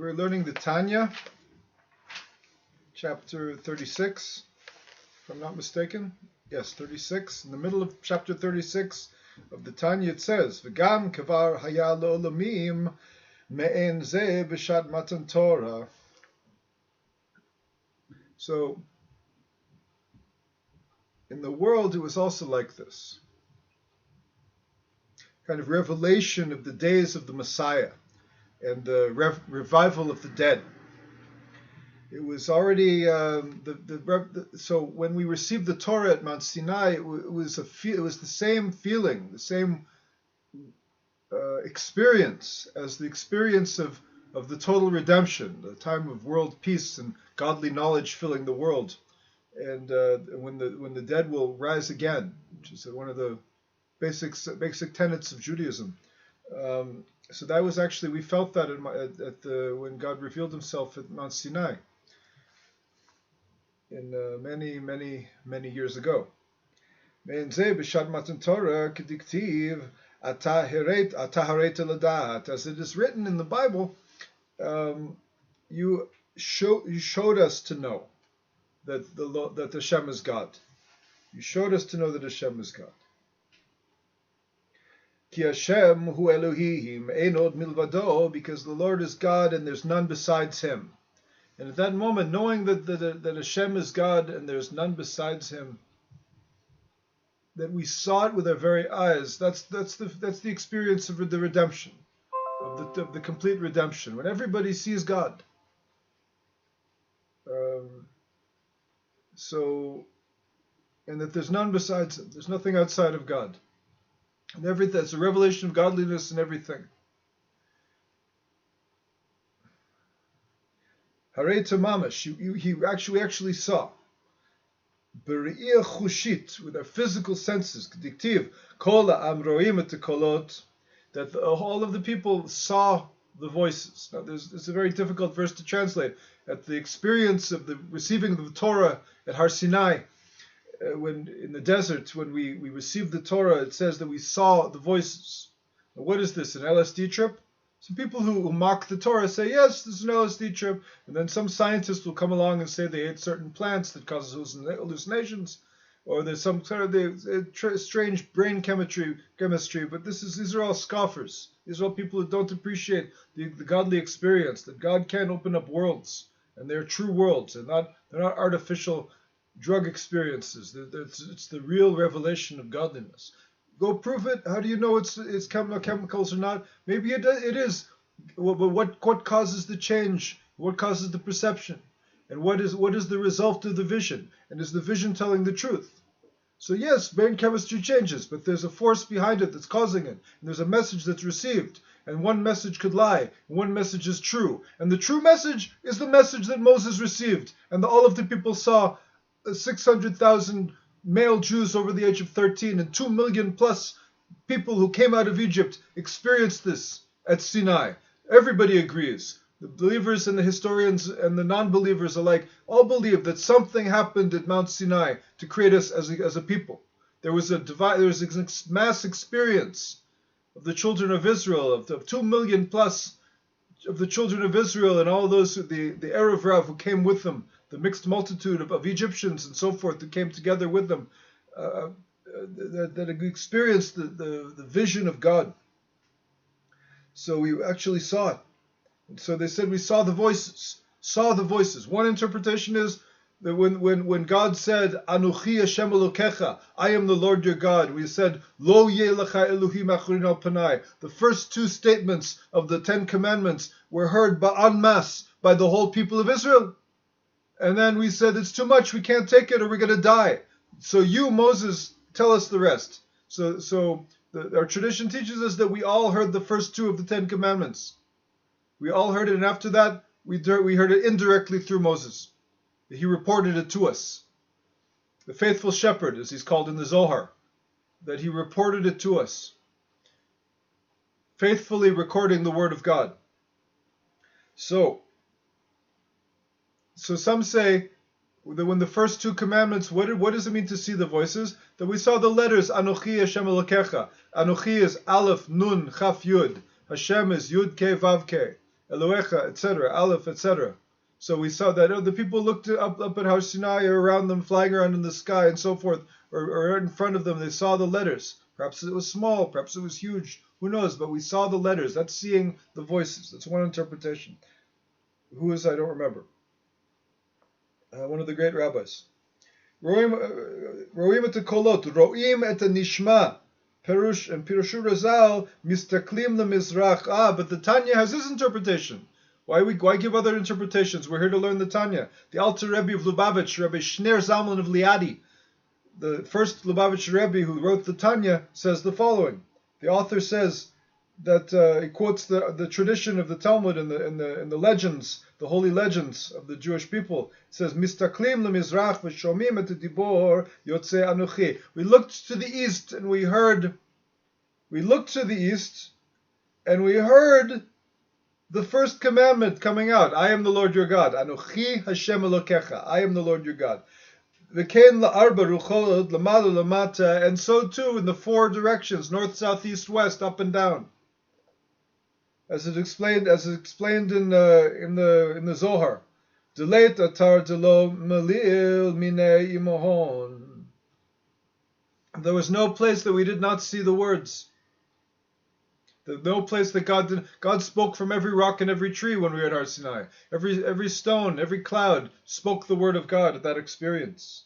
We're learning the Tanya, chapter 36, if I'm not mistaken. Yes, 36. In the middle of chapter 36 of the Tanya, it says, "V'gam kavar haya lo'olamim me'en ze b'shat matan Torah." So, in the world, it was also like this. Kind of revelation of the days of the Messiah and the revival of the dead. It was already so when we received the Torah at Mount Sinai, it was the same feeling, the same experience as the experience of the total redemption, the time of world peace and godly knowledge filling the world, and when the dead will rise again, which is one of the basic tenets of Judaism. So that was actually, we felt that when God revealed Himself at Mount Sinai in many years ago. As it is written in the Bible, you showed us to know that Hashem is God. You showed us to know that Hashem is God. Ki Hashem hu Elohim ein od milvado, because the Lord is God and there's none besides Him. And at that moment, knowing that Hashem is God and there's none besides Him, that we saw it with our very eyes. That's the experience of the redemption, of the complete redemption, when everybody sees God. And that there's none besides Him. There's nothing outside of God. And everything, it's a revelation of godliness and everything. Harei tamamash, we actually saw. B're'iyah chushit, with our physical senses, diktiv, kol ha'am ro'im et kolot, that all of the people saw the voices. Now, it's a very difficult verse to translate. At the experience of the receiving of the Torah at Har Sinai, when in the desert, when we received the Torah, it says that we saw the voices. Now, what is this, an LSD trip? Some people who mock the Torah say, yes, this is an LSD trip, and then some scientists will come along and say they ate certain plants that causes hallucinations, or there's some sort of strange brain chemistry. But these are all scoffers. These are all people who don't appreciate the godly experience, that God can open up worlds, and they're true worlds, and they're not artificial drug experiences. It's the real revelation of godliness. Go prove it. How do you know it's chemicals or not? Maybe it is. But what causes the change? What causes the perception? And what is the result of the vision? And is the vision telling the truth? So yes, brain chemistry changes, but there's a force behind it that's causing it. And there's a message that's received. And one message could lie, and one message is true. And the true message is the message that Moses received. And all of the people saw 600,000 male Jews over the age of 13 and 2 million plus people who came out of Egypt experienced this at Sinai. Everybody agrees. The believers and the historians and the non-believers alike all believe that something happened at Mount Sinai to create us as a people. There was a mass experience of the children of Israel, of 2 million plus of the children of Israel and all those, the Erev Rav who came with them, the mixed multitude of Egyptians and so forth that came together with them, that experienced the vision of God. So we actually saw it. And so they said we saw the voices. One interpretation is that when God said, Anuchi Hashem Elokecha, I am the Lord your God, we said, Lo yeh lecha Elohim achorin al panai. The first two statements of the 10 Commandments were heard en masse by the whole people of Israel. And then we said, it's too much, we can't take it or we're going to die. So you, Moses, tell us the rest. So our tradition teaches us that we all heard the first two of the 10 Commandments. We all heard it, and after that, we heard it indirectly through Moses. He reported it to us. The faithful shepherd, as he's called in the Zohar, that he reported it to us. Faithfully recording the word of God. So some say that when the first two commandments, what does it mean to see the voices? That we saw the letters, Anochi Hashem Elokecha. Anochi is Aleph, Nun, Chaf, Yud. Hashem is Yud, Ke, Vav, Ke. Elohecha, etc., Aleph, etc. So we saw that the people looked up at Har Sinai or around them, flying around in the sky and so forth, or in front of them, they saw the letters. Perhaps it was small, perhaps it was huge, who knows, but we saw the letters. That's seeing the voices. That's one interpretation. Who is, I don't remember. One of the great rabbis. Roim et kolot, roim et nishma. Perush and Pirushu Razal, mistaklim lemizrach. But the Tanya has this interpretation. Why give other interpretations? We're here to learn the Tanya. The Alter Rebbe of Lubavitch, Rebbe Shner Zalman of Liadi, the first Lubavitch Rebbe who wrote the Tanya, says the following. The author says that he quotes the tradition of the Talmud and the legends, the holy legends of the Jewish people. It says, "Mistaklim lemizrach v'shomim et dibor yotze anuchi." We looked to the east and we heard. We looked to the east and we heard the first commandment coming out. I am the Lord your God. Anuchi Hashem Elokecha. I am the Lord your God. V'kein la'arba ruchot lamala lamata, and so too in the four directions, north, south, east, west, up and down. As it explained in the Zohar. Deleit atar delo melil minei imohon. There was no place that we did not see the words. No place that God spoke from every rock and every tree when we were at Har Sinai. Every stone, every cloud spoke the word of God at that experience.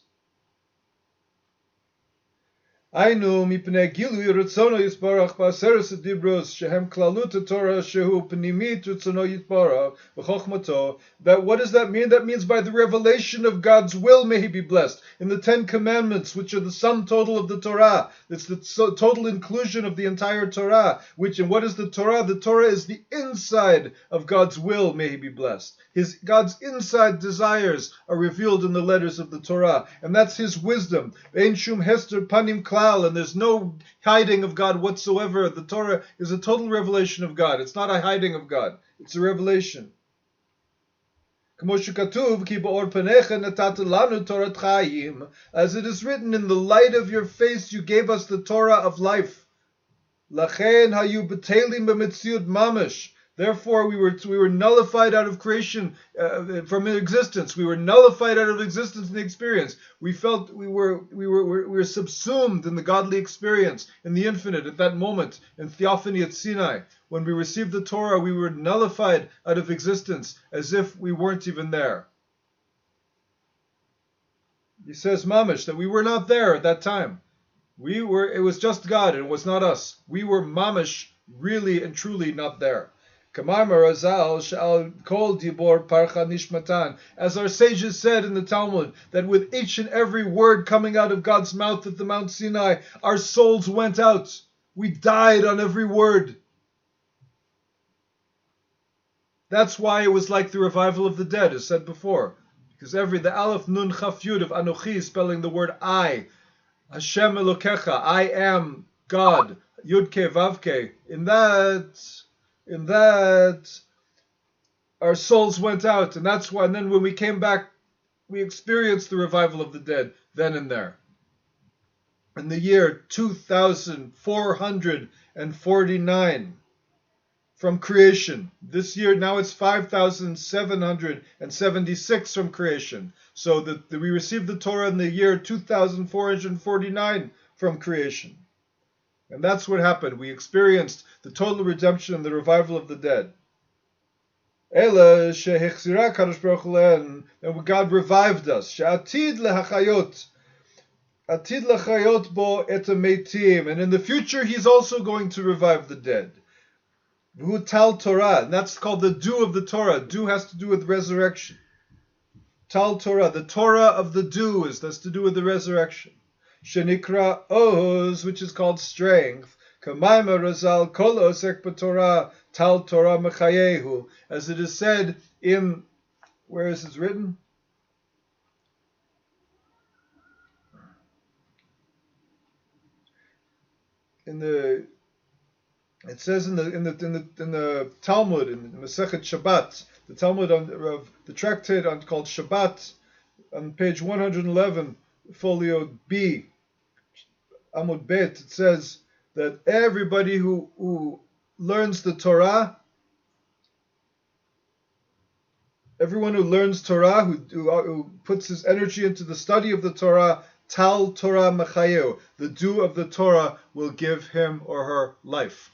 Ainu mipnei gilui retzono yisbarach ba'aseres dibros shehem klalut Torah shehu pnimit retzono yisbarach v'chochmato. That what does that mean? That means by the revelation of God's will may He be blessed. In the Ten Commandments, which are the sum total of the Torah, it's the total inclusion of the entire Torah. And what is the Torah? The Torah is the inside of God's will. May He be blessed. God's inside desires are revealed in the letters of the Torah, and that's His wisdom. Ein shum hester panim klal. And there's no hiding of God whatsoever. The Torah is a total revelation of God. It's not a hiding of God. It's a revelation. As it is written, in the light of your face you gave us the Torah of life. Therefore, we were nullified out of creation, from existence. We were nullified out of existence in the experience. We felt we were subsumed in the godly experience, in the infinite, at that moment, in theophany at Sinai. When we received the Torah, we were nullified out of existence, as if we weren't even there. He says, Mamish, that we were not there at that time. It was just God, and it was not us. We were Mamish, really and truly not there. As our sages said in the Talmud, that with each and every word coming out of God's mouth at the Mount Sinai, our souls went out. We died on every word. That's why it was like the revival of the dead, as said before. Because the Aleph Nun Chaf Yud of Anochi, spelling the word I, Hashem Elokecha, I am God, Yudke Vavke, in that our souls went out, and that's why. And then when we came back, we experienced the revival of the dead then and there. In the year 2449 from creation. This year now it's 5776 from creation. So that we received the Torah in the year 2449 from creation. And that's what happened. We experienced the total redemption and the revival of the dead. And God revived us. And in the future, He's also going to revive the dead. Tal Torah, and that's called the dew of the Torah. Dew has to do with resurrection. Tal Torah, the Torah of the dew that's to do with the resurrection. Shenikra Oz, which is called strength. Kamaima Razal Kol Osek B'Torah Tal Torah Mechayehu, as it is said in, where is it written? It says in the Talmud, in the Masechet Shabbat, the Talmud of the tractate called Shabbat, on page 111, folio B, Amud Bet, it says that everybody who learns the Torah Everyone who learns Torah, who puts his energy into the study of the Torah, Tal Torah Machayeu, the dew of the Torah will give him or her life.